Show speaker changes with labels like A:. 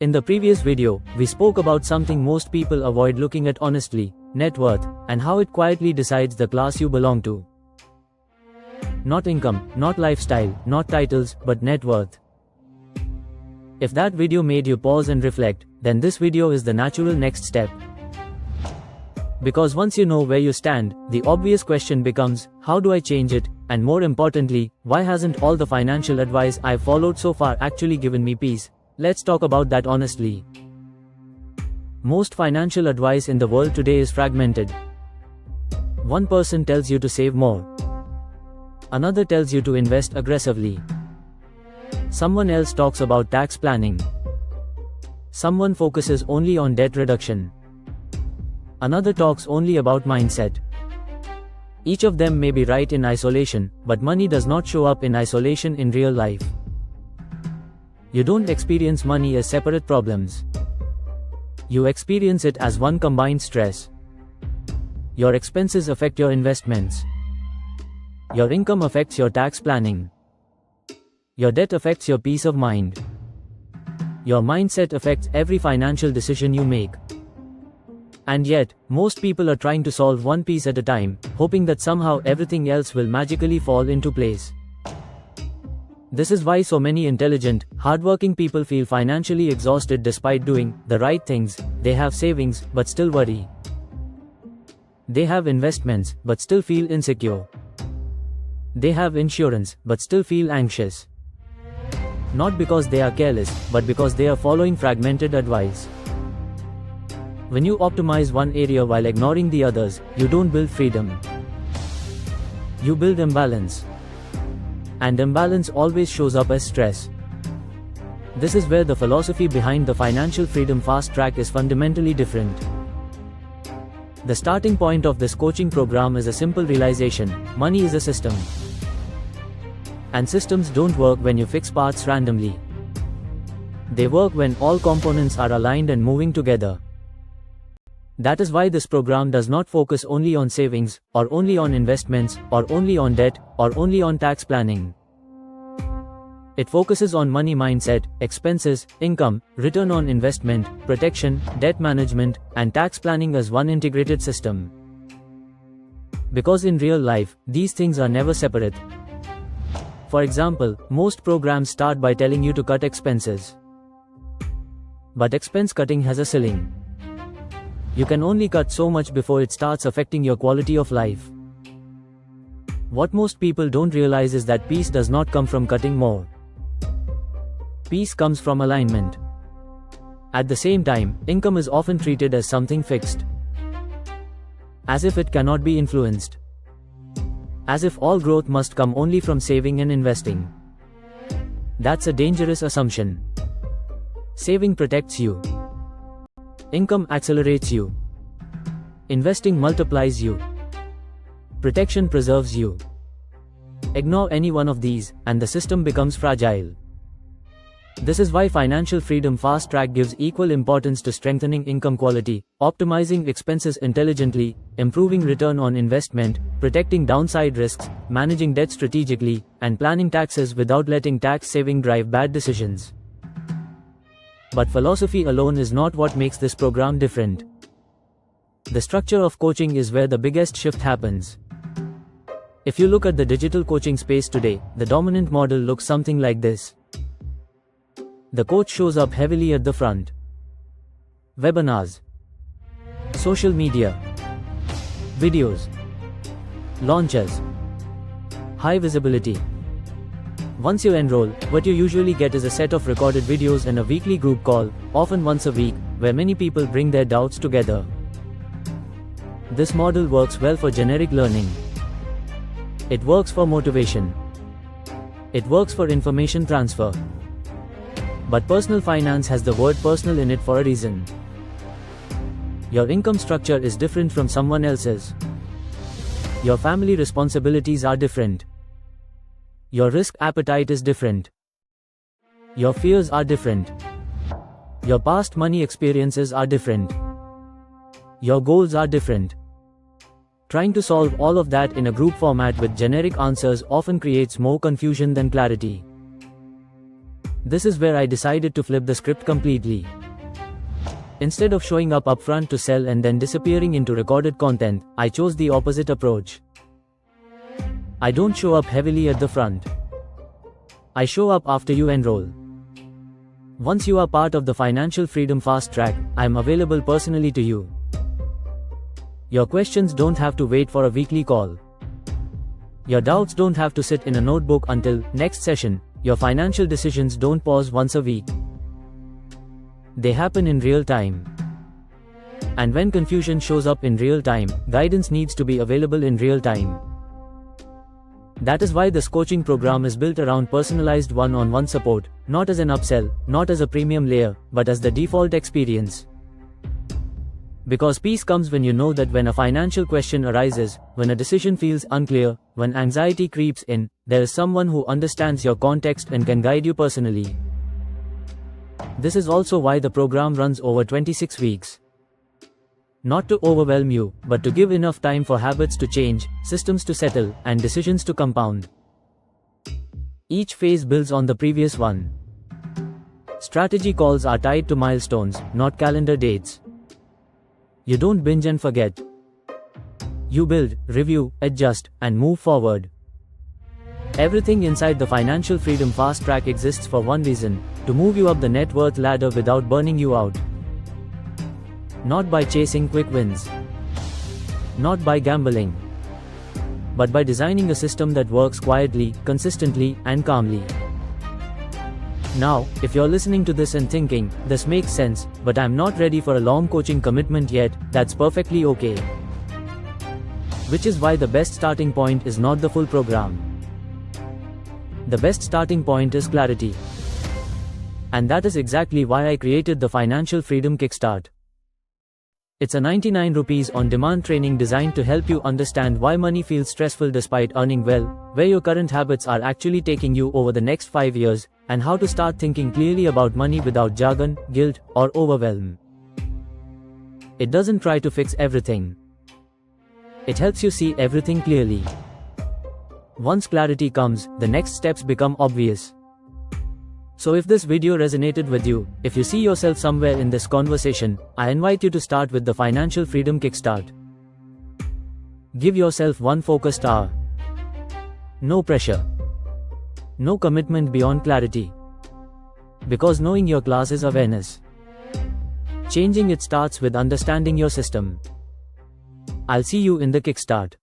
A: In the previous video, we spoke about something most people avoid looking at honestly, net worth, and how it quietly decides the class you belong to. Not income, not lifestyle, not titles, but net worth. If that video made you pause and reflect, then this video is the natural next step. Because once you know where you stand, the obvious question becomes, how do I change it? And more importantly, why hasn't all the financial advice I've followed so far actually given me peace? Let's talk about that honestly. Most financial advice in the world today is fragmented. One person tells you to save more. Another tells you to invest aggressively. Someone else talks about tax planning. Someone focuses only on debt reduction. Another talks only about mindset. Each of them may be right in isolation, but money does not show up in isolation in real life. You don't experience money as separate problems. You experience it as one combined stress. Your expenses affect your investments. Your income affects your tax planning. Your debt affects your peace of mind. Your mindset affects every financial decision you make. And yet, most people are trying to solve one piece at a time, hoping that somehow everything else will magically fall into place. This is why so many intelligent, hardworking people feel financially exhausted despite doing the right things. They have savings, but still worry. They have investments, but still feel insecure. They have insurance, but still feel anxious. Not because they are careless, but because they are following fragmented advice. When you optimize one area while ignoring the others, you don't build freedom. You build imbalance. And imbalance always shows up as stress. This is where the philosophy behind the financial freedom fast track is fundamentally different. The starting point of this coaching program is a simple realization: money is a system. And systems don't work when you fix parts randomly. They work when all components are aligned and moving together. That is why this program does not focus only on savings, or only on investments, or only on debt, or only on tax planning. It focuses on money mindset, expenses, income, return on investment, protection, debt management, and tax planning as one integrated system. Because in real life, these things are never separate. For example, most programs start by telling you to cut expenses. But expense cutting has a ceiling. You can only cut so much before it starts affecting your quality of life. What most people don't realize is that peace does not come from cutting more. Peace comes from alignment. At the same time, income is often treated as something fixed. As if it cannot be influenced. As if all growth must come only from saving and investing. That's a dangerous assumption. Saving protects you. Income accelerates you. Investing multiplies you. Protection preserves you. Ignore any one of these, and the system becomes fragile. This is why Financial Freedom Fast Track gives equal importance to strengthening income quality, optimizing expenses intelligently, improving return on investment, protecting downside risks, managing debt strategically, and planning taxes without letting tax saving drive bad decisions. But philosophy alone is not what makes this program different. The structure of coaching is where the biggest shift happens. If you look at the digital coaching space today, the dominant model looks something like this. The coach shows up heavily at the front. Webinars, social media, videos, launches, high visibility. Once you enroll, what you usually get is a set of recorded videos and a weekly group call, often once a week, where many people bring their doubts together. This model works well for generic learning. It works for motivation. It works for information transfer. But personal finance has the word personal in it for a reason. Your income structure is different from someone else's. Your family responsibilities are different. Your risk appetite is different. Your fears are different. Your past money experiences are different. Your goals are different. Trying to solve all of that in a group format with generic answers often creates more confusion than clarity. This is where I decided to flip the script completely. Instead of showing up upfront to sell and then disappearing into recorded content, I chose the opposite approach. I don't show up heavily at the front. I show up after you enroll. Once you are part of the Financial Freedom Fast Track, I am available personally to you. Your questions don't have to wait for a weekly call. Your doubts don't have to sit in a notebook until next session. Your financial decisions don't pause once a week. They happen in real time. And when confusion shows up in real time, guidance needs to be available in real time. That is why this coaching program is built around personalized one-on-one support, not as an upsell, not as a premium layer, but as the default experience. Because peace comes when you know that when a financial question arises, when a decision feels unclear, when anxiety creeps in, there is someone who understands your context and can guide you personally. This is also why the program runs over 26 weeks. Not to overwhelm you, but to give enough time for habits to change, systems to settle, and decisions to compound. Each phase builds on the previous one. Strategy calls are tied to milestones, not calendar dates. You don't binge and forget. You build, review, adjust, and move forward. Everything inside the Financial Freedom Fast Track exists for one reason: to move you up the net worth ladder without burning you out. Not by chasing quick wins. Not by gambling. But by designing a system that works quietly, consistently, and calmly. Now, if you're listening to this and thinking, this makes sense, but I'm not ready for a long coaching commitment yet, that's perfectly okay. Which is why the best starting point is not the full program. The best starting point is clarity. And that is exactly why I created the Financial Freedom Kickstart. It's a 99 rupees on-demand training designed to help you understand why money feels stressful despite earning well, where your current habits are actually taking you over the next 5 years, and how to start thinking clearly about money without jargon, guilt, or overwhelm. It doesn't try to fix everything. It helps you see everything clearly. Once clarity comes, the next steps become obvious. So if this video resonated with you, if you see yourself somewhere in this conversation, I invite you to start with the Financial Freedom Kickstart. Give yourself one focused hour. No pressure. No commitment beyond clarity. Because knowing your class is awareness. Changing it starts with understanding your system. I'll see you in the Kickstart.